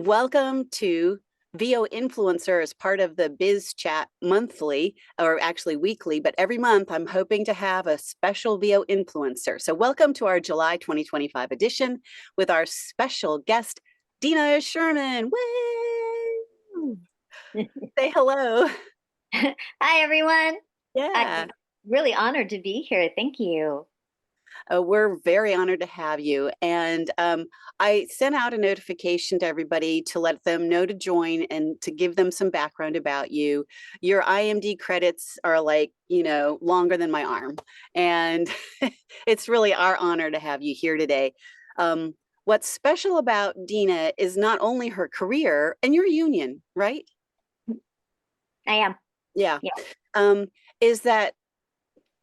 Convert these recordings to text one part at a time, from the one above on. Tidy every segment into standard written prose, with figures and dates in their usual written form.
Welcome to VO Influencer as part of the Biz Chat monthly, or actually weekly, but every month I'm hoping to have a special VO Influencer. So welcome to our July 2025 edition with our special guest, Dina Sherman. Woo! Say hello. Hi, everyone. Yeah. I'm really honored to be here. Thank you. We're very honored to have you. And I sent out a notification to everybody to let them know to join and to give them some background about you. Your IMD credits are like, longer than my arm. And it's really our honor to have you here today. What's special about Dina is not only her career and your union, right? I am. Yeah. Yeah. Is that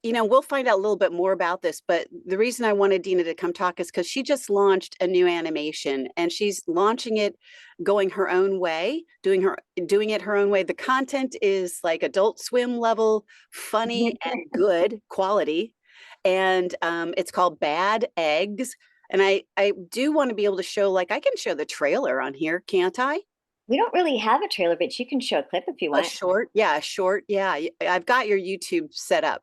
we'll find out a little bit more about this, but the reason I wanted Dina to come talk is because she just launched a new animation and she's launching it going her own way, doing it her own way. The content is like Adult Swim level, funny and good quality. And it's called Bad Eggz. And I do want to be able to show, like, I can show the trailer on here, can't I? We don't really have a trailer, but you can show a clip if you A want. short, yeah, a short, yeah. I've got your YouTube set up,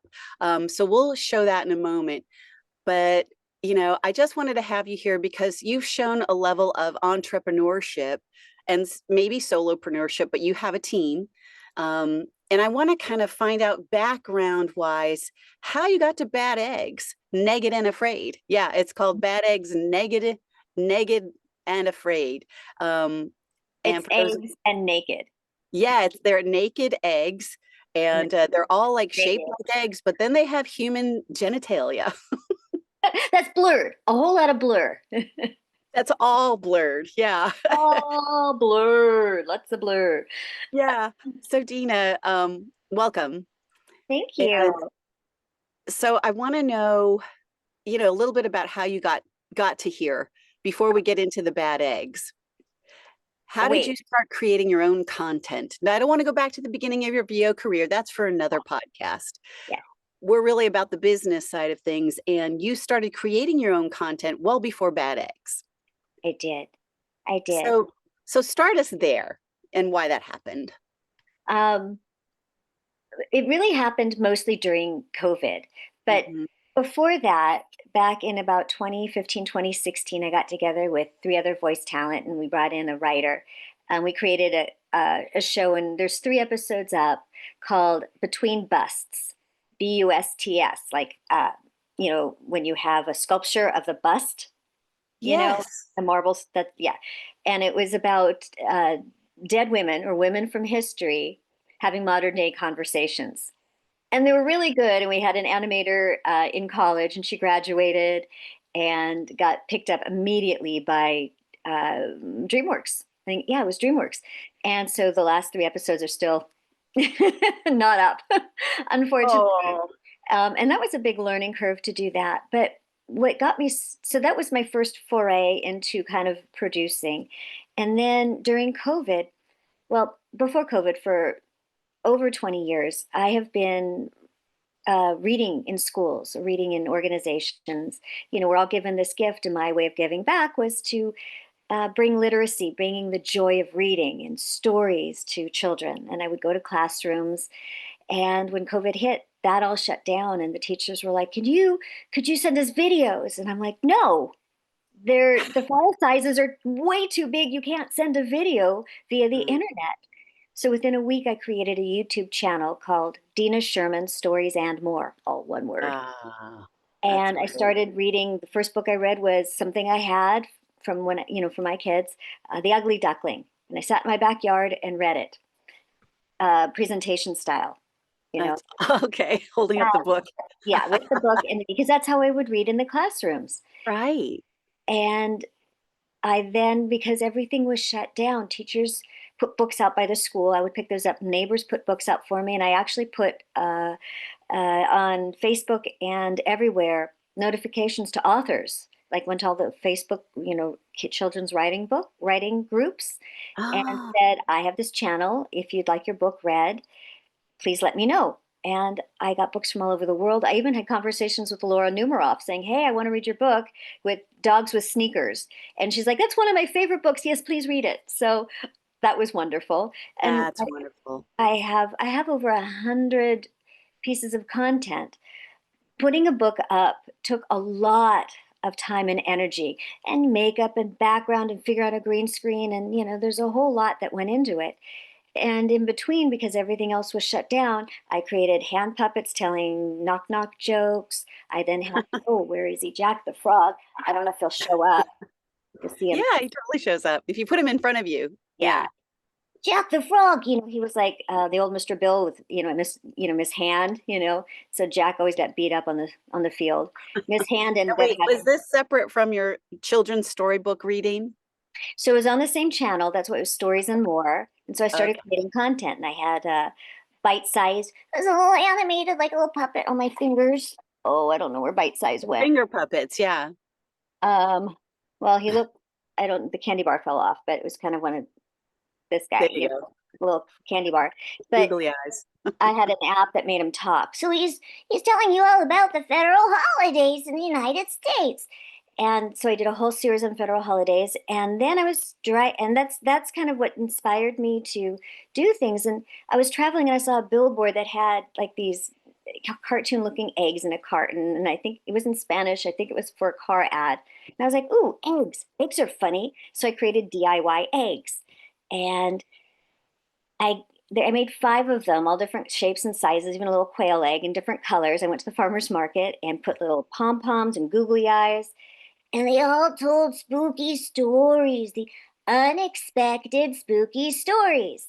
so we'll show that in a moment. But I just wanted to have you here because you've shown a level of entrepreneurship and maybe solopreneurship, but you have a team, and I want to kind of find out background wise how you got to Bad Eggz, Naked and Afraid. Yeah, it's called Bad Eggz, Naked and Afraid. And It's for those eggs and naked. Yeah, they're naked eggs, and they're all like shaped like eggs, but then they have human genitalia. That's blurred. A whole lot of blur. That's all blurred. Yeah. Oh, blurred. Lots of blur. Yeah. So Dina, welcome. Thank And you. so I want to know, a little bit about how you got to here before we get into the Bad Eggs. How did you Wait. start creating your own content? Now, I don't want to go back to the beginning of your VO career. That's for another podcast. Yeah, We're really about the business side of things, and you started creating your own content well before Bad Eggz. I did. I did. So start us there and why that happened. Um, it really happened mostly during COVID. But Mhm. before that, back in about 2015, 2016, I got together with three other voice talent and we brought in a writer. And we created a show, and there's 3 episodes up called Between Busts, Busts, like, when you have a sculpture of the bust, Yes. the marbles, that, yeah. And it was about dead women or women from history having modern day conversations, and they were really good. And we had an animator in college, and she graduated and got picked up immediately by DreamWorks. I think, yeah, it was DreamWorks. And so the last 3 episodes are still not up, unfortunately. Oh, And that was a big learning curve to do that. But what got me, so that was my first foray into kind of producing. And then during COVID, well, before COVID, for over 20 years, I have been reading in schools, reading in organizations. We're all given this gift, and my way of giving back was to bring literacy, bringing the joy of reading and stories to children. And I would go to classrooms. And when COVID hit, that all shut down, and the teachers were like, could you send us videos?" And I'm like, "No, the file sizes are way too big. You can't send a video via the mm, internet." So within a week, I created a YouTube channel called Dina Sherman Stories and More, all one word. that's And I great. started reading. The first book I read was something I had from for my kids, The Ugly Duckling. And I sat in my backyard and read it, presentation style, you know. That's okay. Holding up the Uh, book. yeah, with the book, and because that's how I would read in the classrooms. Right. And I then, because everything was shut down, teachers put books out by the school. I would pick those up. Neighbors put books out for me, and I actually put on Facebook and everywhere notifications to authors. Like, went to all the Facebook, children's writing groups, and Oh, said, "I have this channel. If you'd like your book read, please let me know." and I got books from all over the world. I even had conversations with Laura Numeroff saying, hey, I want to read your book with Dogs with Sneakers. And she's like, that's one of my favorite books. Yes, please read it. So that was wonderful. And That's wonderful. I have over 100 pieces of content. Putting a book up took a lot of time and energy and makeup and background and figure out a green screen. And, there's a whole lot that went into it. And in between, because everything else was shut down, I created hand puppets telling knock knock jokes. I then had, oh, where is he? Jack the Frog. I don't know if he'll show up. You can see Yeah, him. he totally shows up if you put him in front of you. Yeah. Yeah. Jack the Frog, he was like the old Mr. Bill with, Miss Hand, So Jack always got beat up on the field. Miss Hand Now, and that wait, had, was this separate from your children's storybook reading? so it was on the same channel. That's what it was, Stories and More. And so I started Okay. creating content, and I had bite size. It was a little animated, like a little puppet on my fingers. Oh, I don't know where bite size went. Finger puppets, yeah. Um, well, he looked. I don't. The candy bar fell off, but it was kind of one of this There guy, you go. a little candy bar. But Googly eyes. I had an app that made him talk. So he's telling you all about the federal holidays in the United States. And so I did a whole series on federal holidays, and then I was dry, and that's kind of what inspired me to do things. And I was traveling, and I saw a billboard that had like these cartoon-looking eggs in a carton, and I think it was in Spanish. I think it was for a car ad. And I was like, "Ooh, eggs! Eggs are funny." So I created DIY eggs, and I I made 5 of them, all different shapes and sizes, even a little quail egg in different colors. I went to the farmer's market and put little pom poms and googly eyes, and they all told spooky stories, the unexpected spooky stories.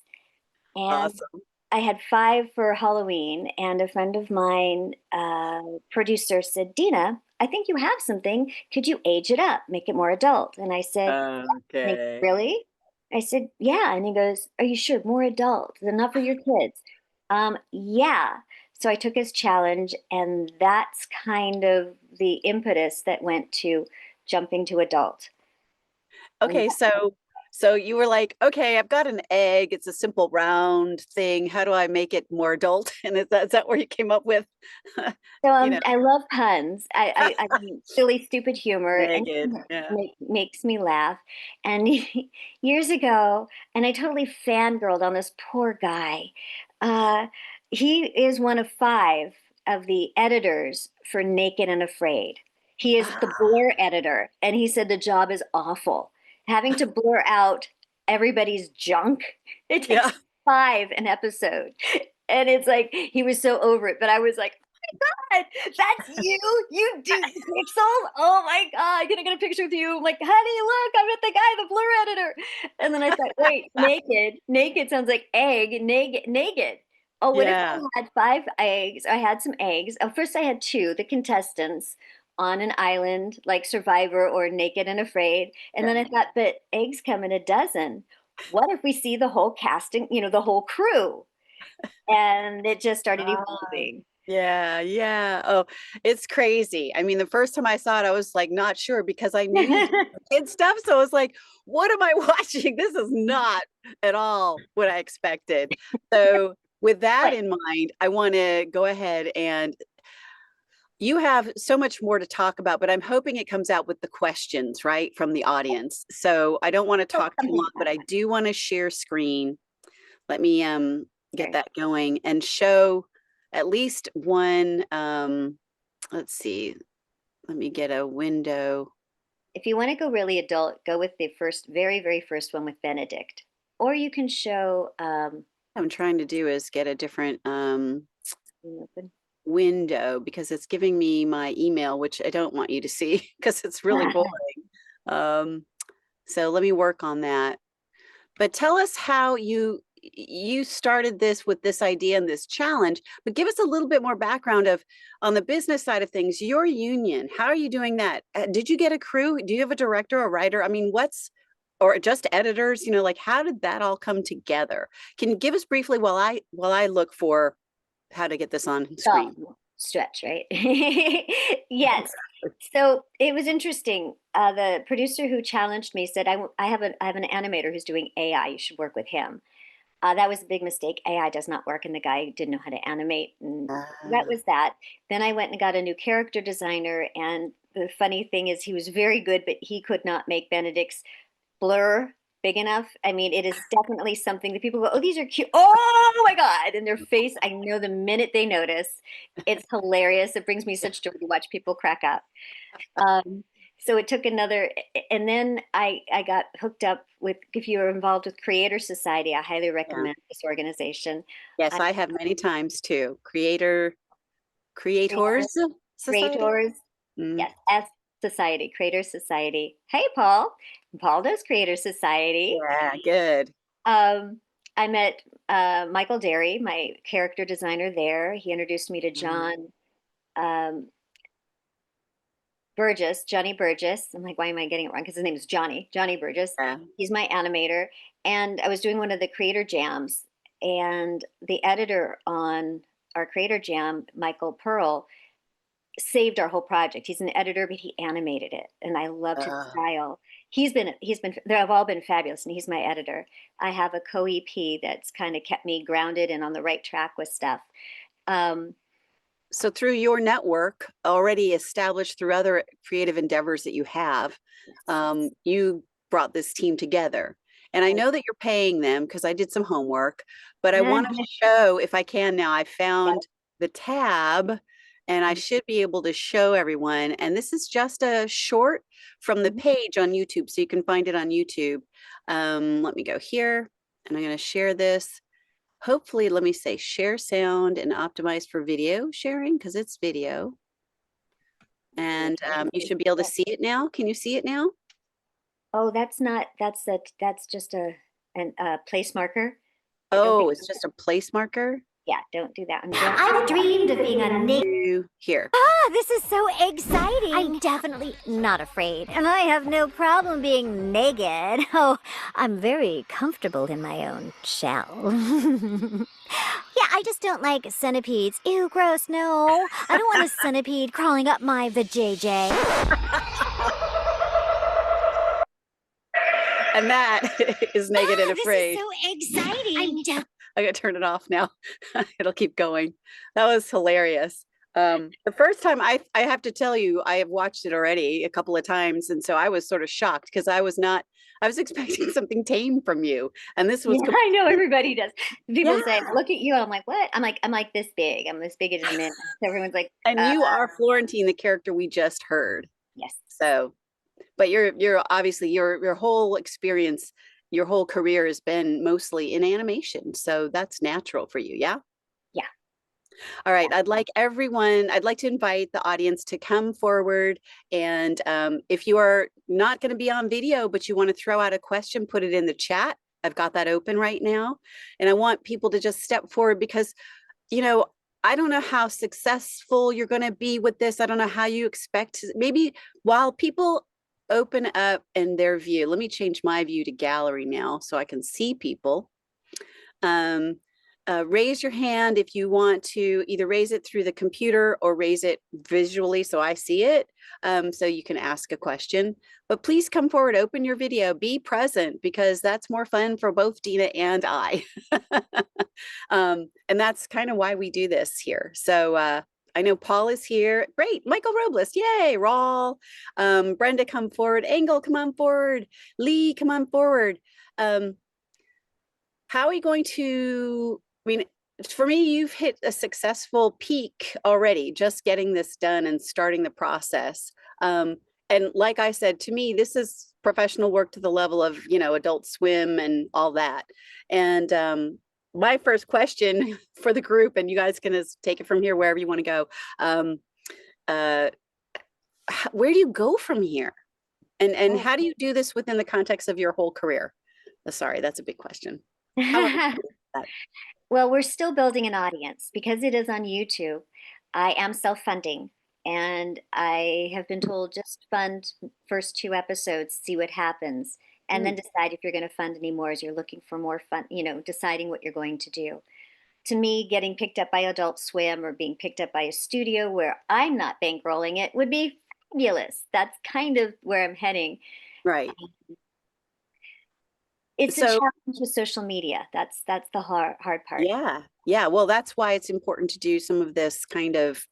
And Awesome. I had 5 for Halloween, and a friend of mine, producer, said, Dina, I think you have something. Could you age it up, make it more adult? And I said, and he, Okay. really? I said, yeah. And he goes, are you sure? More adult, enough for your kids? Yeah. So I took his challenge, and that's kind of the impetus that went to jumping to adult. And Okay, so you were like, okay, I've got an egg. It's a simple round thing. How do I make it more adult? And is that where you came up with, so you know, I love puns. I mean, silly, stupid humor, and naked? Yeah. makes me laugh. And years ago, and I totally fangirled on this poor guy. Uh, he is one of 5 of the editors for Naked and Afraid. He is the Ah, blur editor, and he said the job is awful. Having to blur out everybody's junk. It takes yeah. 5 an episode. And it's like he was so over it, but I was like, God, that's you. You do pixels. Oh my God. Can I get a picture with you? I'm like, honey, look, I'm with the guy, the blur editor. And then I thought, wait, naked. Naked sounds like egg. Naked. Naked. Oh, what if Yeah. I had 5 eggs? I had some eggs. Oh, first I had 2, the contestants on an island like Survivor or Naked and Afraid. And then I thought, but eggs come in a dozen. What if we see the whole casting, the whole crew? And it just started Ah, evolving. yeah, yeah. Oh, it's crazy. I mean, the first time I saw it, I was like not sure because I knew you did kid stuff. So I was like, what am I watching? This is not at all what I expected. So with that But in mind, I want to go ahead and you have so much more to talk about, but I'm hoping it comes out with the questions, right, from the audience. So I don't want to oh, talk too something long, but about I do want to share screen. Let me get there. that going and show at least one let's see. Let me get a window. If you want to go really adult, go with the first, very, very first one with Benedict. Or you can show I'm trying to do is get a different window because it's giving me my email, which I don't want you to see because it's really boring. Um, so let me work on that. But tell us how you started this with this idea and this challenge, but give us a little bit more background of on the business side of things, your union, how are you doing that? Did you get a crew? Do you have a director, a writer? I mean, or just editors, like how did that all come together? Can you give us briefly while I look for how to get this on golf screen? stretch, right? Yes. So it was interesting. The producer who challenged me said, I have an animator who's doing AI. You should work with him. That was a big mistake. AI does not work, and the guy didn't know how to animate, and that Ah, was that. Then I went and got a new character designer, and the funny thing is, he was very good, but he could not make Benedict's blur big enough. I mean, it is definitely something that people go, "Oh, these are cute." Oh my God. And their face, I know the minute they notice. It's hilarious. It brings me such joy to watch people crack up. Um, so it took another, and then I got hooked up with, if you're involved with Creator Society, I highly yeah. recommend this organization. Yes, I, I have many times too. Creator, Creators Society. Creators, Mm, yes, S Society, Creator Society. Hey, Paul. Paul does Creator Society. yeah, good. Um, I met Michael Derry, my character designer there. He introduced me to Mm, John um, Burgess, Johnny Burgess. I'm like, why am I getting it wrong? Because his name is Johnny, Johnny Burgess. yeah. He's my animator. And I was doing one of the creator jams, and the editor on our creator jam, Michael Pearl, saved our whole project. He's an editor, but he animated it, and I loved his Uh, style. He's been they have all been fabulous, and he's my editor. I have a co-EP that's kind of kept me grounded and on the right track with stuff. Um, so through your network already established through other creative endeavors that you have, you brought this team together. And I know that you're paying them because I did some homework, but I want to show, if I can now, I yeah. found the tab and I should be able to show everyone. And this is just a short from the Mhm. page on YouTube, so you can find it on YouTube. Let me go here and I'm going to share this. Hopefully, let me say share sound and optimize for video sharing because it's video. And you should be able to see it now. Can you see it now? Oh, that's not, that's just a place marker. Don't Oh, think, it's just a place marker. yeah, don't do that. And don't, I've dreamed of being a naked. Here. This is so exciting. I'm definitely not afraid, and I have no problem being naked. Oh, I'm very comfortable in my own shell. Yeah, I just don't like centipedes. Ew, gross, no. I don't want a centipede crawling up my vajayjay. And that is naked and This is afraid. so exciting. I gotta turn it off now. It'll keep going. That was hilarious. The first time I have to tell you, I have watched it already a couple of times, and so I was sort of shocked because I was expecting something tame from you, and this was yeah, I know everybody does. yeah. People say, "Look at you." I'm like, "What?" I'm like this big. I'm as big as a minute. So everyone's like, And you are Florentine, the character we just heard. "Yes." So, but you're obviously your whole experience, your whole career has been mostly in animation, so that's natural for you, yeah. Yeah. All right, I'd like to invite the audience to come forward. And if you are not going to be on video, but you want to throw out a question, put it in the chat. I've got that open right now. And I want people to just step forward because, you know, I don't know how successful you're going to be with this. I don't know how you expect to, maybe while people open up in their view, let me change my view to gallery now so I can see people. Um, raise your hand if you want to either raise it through the computer or raise it visually so I see it, so you can ask a question. But please come forward, open your video, be present because that's more fun for both Dina and I. And that's kind of why we do this here. So I know Paul is here. Great. Michael Robles. Yay. Rawl. Brenda, come forward. Engel, come on forward. Lee, come on forward. How are we going to, I mean, for me, you've hit a successful peak already, just getting this done and starting the process. And like I said, to me, this is professional work to the level of, you know, Adult Swim and all that. And my first question for the group, and you guys can just take it from here wherever you want to go. Uh, where do you go from here? And Oh. how do you do this within the context of your whole career? Sorry, that's a big question. How that? Well, we're still building an audience because it is on YouTube. I am self-funding, and I have been told just fund first 2 episodes, see what happens, and then Mm, decide if you're going to fund any more as you're looking for more fun, deciding what you're going to do. To me, getting picked up by Adult Swim or being picked up by a studio where I'm not bankrolling it would be fabulous. That's kind of where I'm heading. right. It's a So challenge with social media. That's the hard part. yeah, yeah. Well, that's why it's important to do some of this kind of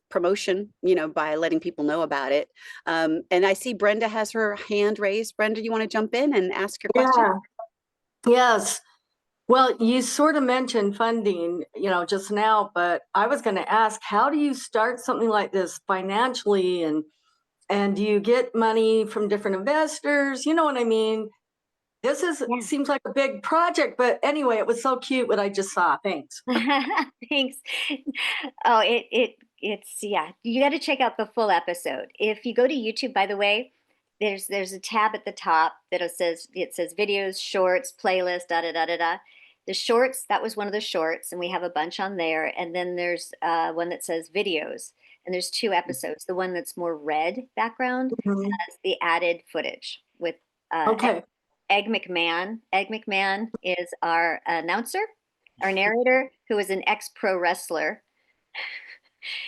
promotion, by letting people know about it. And I see Brenda has her hand raised. Brenda, you want to jump in and ask your question? Yeah, yes. Well, you sort of mentioned funding, just now, but I was going to ask, how do you start something like this financially, and do you get money from different investors? You know what I mean? This Yeah. seems like a big project, but anyway, it was so cute what I just saw. Thanks. Thanks. Oh, it's yeah. You got to check out the full episode. If you go to YouTube, by the way, there's a tab at the top that it says videos, shorts, playlist, da da da da da. The shorts, that was one of the shorts, and we have a bunch on there. And then there's one that says videos, and there's two episodes. The one that's more red background Mhm. has the added footage with Okay. Egg McMahon. Egg McMahon is our announcer, our narrator, who is an ex-pro wrestler.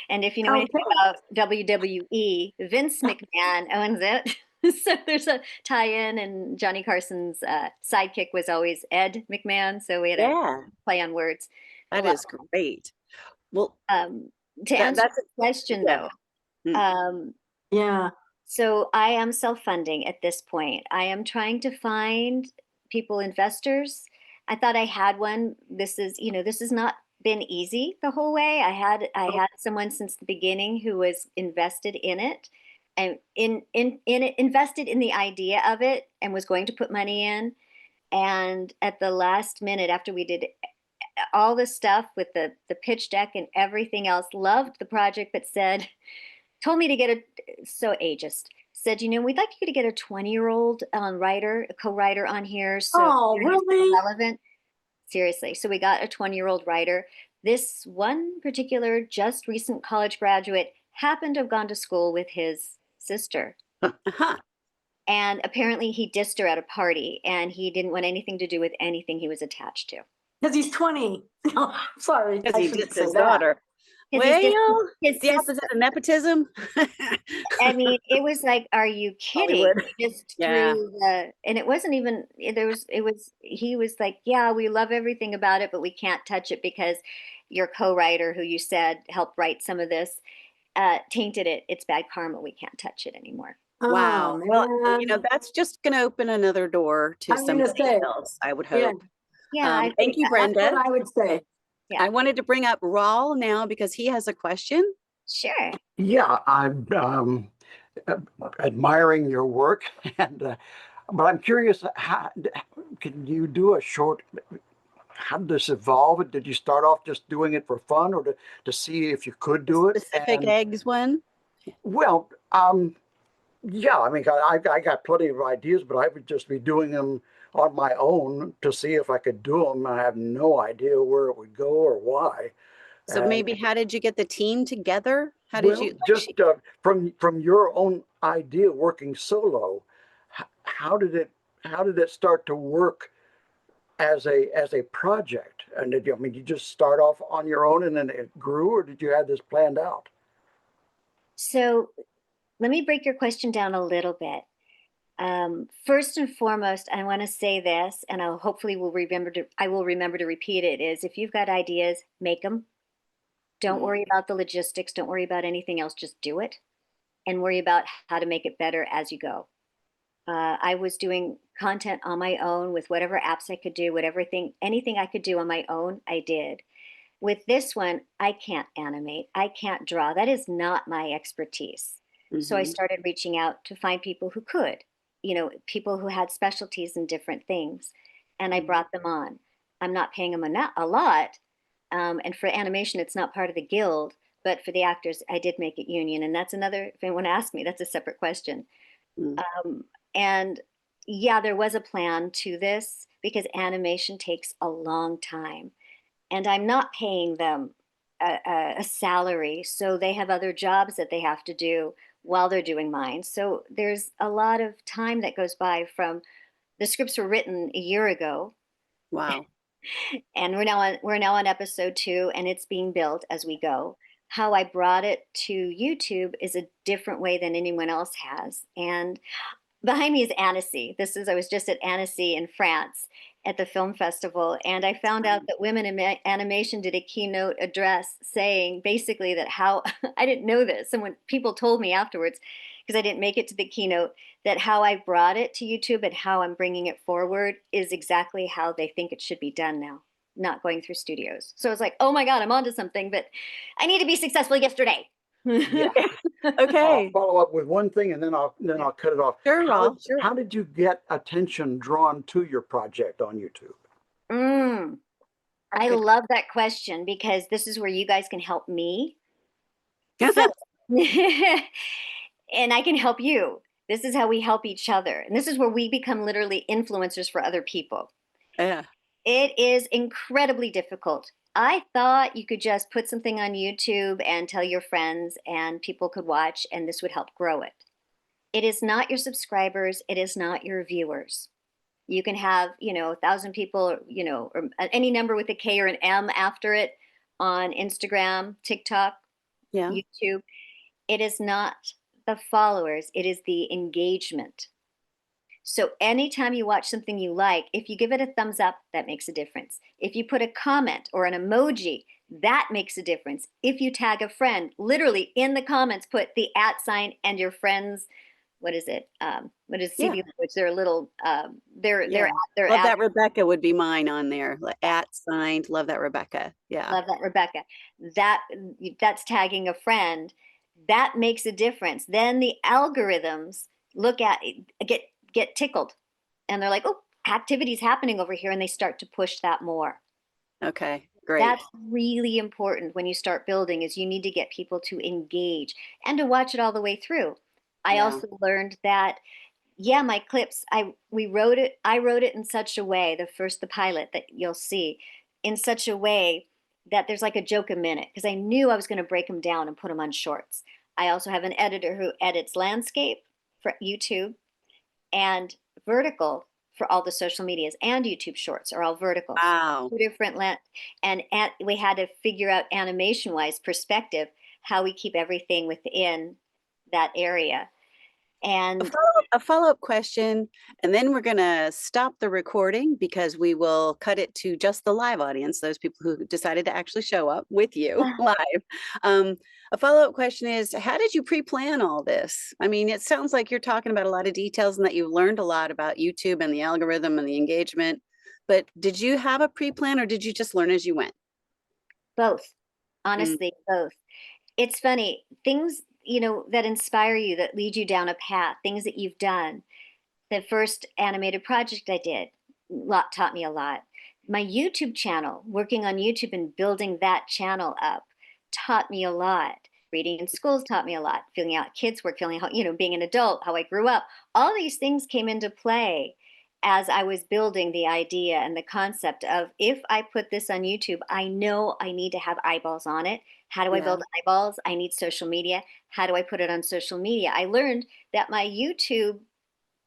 And if you know anything Okay. about WWE, Vince McMahon owns it. So there's a tie-in, and Johnny Carson's sidekick was always Ed McMahon. So we had a Yeah, play on words. that Well, is great. Well, to answer that's the question, yeah. though, Mm. Yeah. so I am self-funding at this point. I am trying to find people, investors. I thought I had one. This has not been easy the whole way. I had someone since the beginning who was invested in it, and in it, invested in the idea of it, and was going to put money in. And at the last minute, after we did all the stuff with the pitch deck and everything else, loved the project, but told me to get so ageist, said, we'd like you to get a 20-year-old writer, a co-writer on here, so Oh, it's really? relevant. Seriously. So we got a 20-year-old writer. This one particular just recent college graduate happened to have gone to school with his sister. Uh-huh. And apparently he dissed her at a party, and he didn't want anything to do with anything he was attached to. Because he's 20. No, sorry, Because I he shouldn't dissed say his that. daughter. Because he's Well, his the sister. opposite of nepotism. I mean, it was like, are you kidding? Hollywood. He just Yeah. threw and it wasn't even, he was like, yeah, we love everything about it, but we can't touch it because your co-writer, who you said helped write some of this, tainted it. It's bad karma. We can't touch it anymore. Wow. Oh, Well, man. that's just going to open another door to I'm going to somebody say, else, I would yeah, hope. Yeah, I Thank agree. you, that's what Brenda. I would say. Yeah. I wanted to bring up Raul now because he has a question. Sure. Yeah, I'm admiring your work, and but I'm curious, can you do a short? How did this evolve? Did you start off just doing it for fun, or to see if you could The do it? specific And eggs one. well, yeah, I mean, I got plenty of ideas, but I would just be doing them on my own to see if I could do them. I have no idea where it would go or why. So maybe how did you get the team together? How did you Well, just from your own idea working solo, how did it start to work as a project? And did you, I mean, you just start off on your own and then it grew, or did you have this planned out? So let me break your question down a little bit. First and foremost, I want to say this, and I will remember to repeat it, is if you've got ideas, make them. Don't worry about the logistics. Don't worry about anything else. Just do it, and worry about how to make it better as you go. I was doing content on my own with whatever apps I could do, anything I could do on my own, I did. With this one, I can't animate. I can't draw. That is not my expertise. So I Mhm. started reaching out to find people who could, people who had specialties in different things. And I brought them on. I'm not paying them a lot. And for animation, it's not part of the guild. But for the actors, I did make it union. And that's another, if anyone asks me, that's a separate question. Mm. And yeah, there was a plan to this because animation takes a long time. And I'm not paying them a salary. So they have other jobs that they have to do while they're doing mine. So there's a lot of time that goes by from the scripts were written a year ago, Wow. and we're now on episode 2, and it's being built as we go. How I brought it to YouTube is a different way than anyone else has. And behind me is Annecy. I was just at Annecy in France at the film festival, and I found out that Women in Animation did a keynote address saying basically that how I didn't know this, and when people told me afterwards, because I didn't make it to the keynote, that how I brought it to YouTube and how I'm bringing it forward is exactly how they think it should be done now, not going through studios. So it's like, oh my God, I'm onto something, but I need to be successful yesterday. Yeah. I'll Okay. follow up with one thing and then I'll cut it off. Sure, Rolf. Sure. How did you get attention drawn to your project on YouTube? I love that question because this is where you guys can help me. So, and I can help you. This is how we help each other. And this is where we become literally influencers for other people. Yeah. It is incredibly difficult. I thought you could just put something on YouTube and tell your friends and people could watch and this would help grow it. It is not your subscribers. It is not your viewers. You can have, 1,000 people, or any number with a K or an M after it on Instagram, TikTok, Yeah. YouTube. It is not the followers. It is the engagement. So anytime you watch something you like, if you give it a thumbs up, that makes a difference. If you put a comment or an emoji, that makes a difference. If you tag a friend, literally in the comments, put the @sign and your friends. What is it? What is CB language? They're a little, they're Love that Rebecca would be mine on there. @signed. Love that Rebecca. Yeah. Love that Rebecca. That's tagging a friend. That makes a difference. Then the algorithms look at get tickled, and they're like, "Oh, activity's happening over here," and they start to push that more. Okay. Great. That's really important when you start building. Is you need to get people to engage and to watch it all the way through. I also learned that, my clips, I wrote it in such a way, the pilot that you'll see, in such a way that there's like a joke a minute, because I knew I was going to break them down and put them on shorts. I also have an editor who edits landscape for YouTube and vertical for all the social medias, and YouTube shorts are all vertical. Wow. Two different and we had to figure out animation wise perspective, how we keep everything within that area. And a follow-up question, and then we're going to stop the recording because we will cut it to just the live audience, those people who decided to actually show up with you live. A follow-up question is, how did you pre-plan all this? I mean, it sounds like you're talking about a lot of details and that you've learned a lot about YouTube and the algorithm and the engagement, but did you have a pre-plan or did you just learn as you went? Both. Honestly, both. It's funny, things that inspire you, that lead you down a path, things that you've done. The first animated project I did taught me a lot. My YouTube channel, working on YouTube and building that channel up, taught me a lot. Reading in schools taught me a lot. Filling out kids' work, filling out, being an adult, how I grew up. All these things came into play as I was building the idea and the concept of, if I put this on YouTube, I know I need to have eyeballs on it. How do I build eyeballs? I need social media. How do I put it on social media? I learned that my YouTube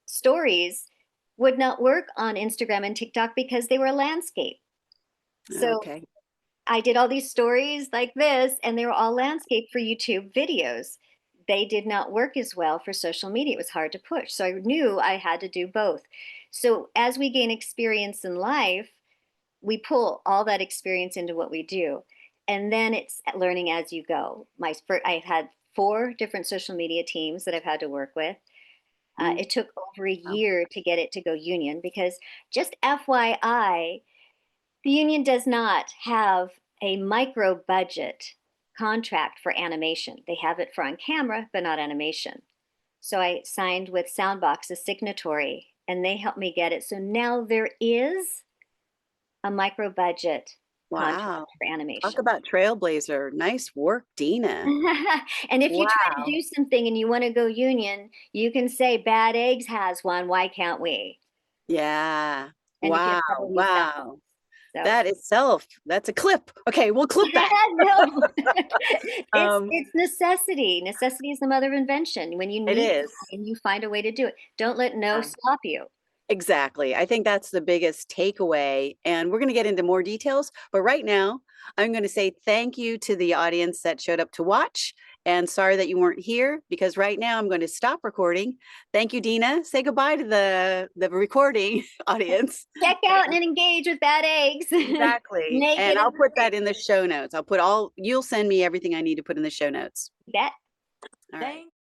stories would not work on Instagram and TikTok because they were a landscape. So I did all these stories like this, and they were all landscape for YouTube videos. They did not work as well for social media. It was hard to push. So I knew I had to do both. So as we gain experience in life, we pull all that experience into what we do. And then it's learning as you go. I've had 4 different social media teams that I've had to work with. It took over a year to get it to go union, because just FYI, the union does not have a micro budget contract for animation. They have it for on camera, but not animation. So I signed with Soundbox, a signatory, and they helped me get it. So now there is a micro budget contract for animation. Talk about trailblazer. Nice work, Dina. And if you try to do something and you want to go union, you can say Bad Eggz has one. Why can't we? Yeah. And wow. So. That itself, that's a clip. Okay, we'll clip that. No. It's necessity. Necessity is the mother of invention. When you need and you find a way to do it. Don't let stop you. Exactly. I think that's the biggest takeaway. And we're going to get into more details. But right now, I'm going to say thank you to the audience that showed up to watch. and sorry that you weren't here, because right now I'm going to stop recording. Thank you, Dina. Say goodbye to the recording audience. Check out and engage with Bad Eggz. Exactly. Naked And I'll and put that in the show notes. I'll put you'll send me everything I need to put in the show notes. that. All right. Thank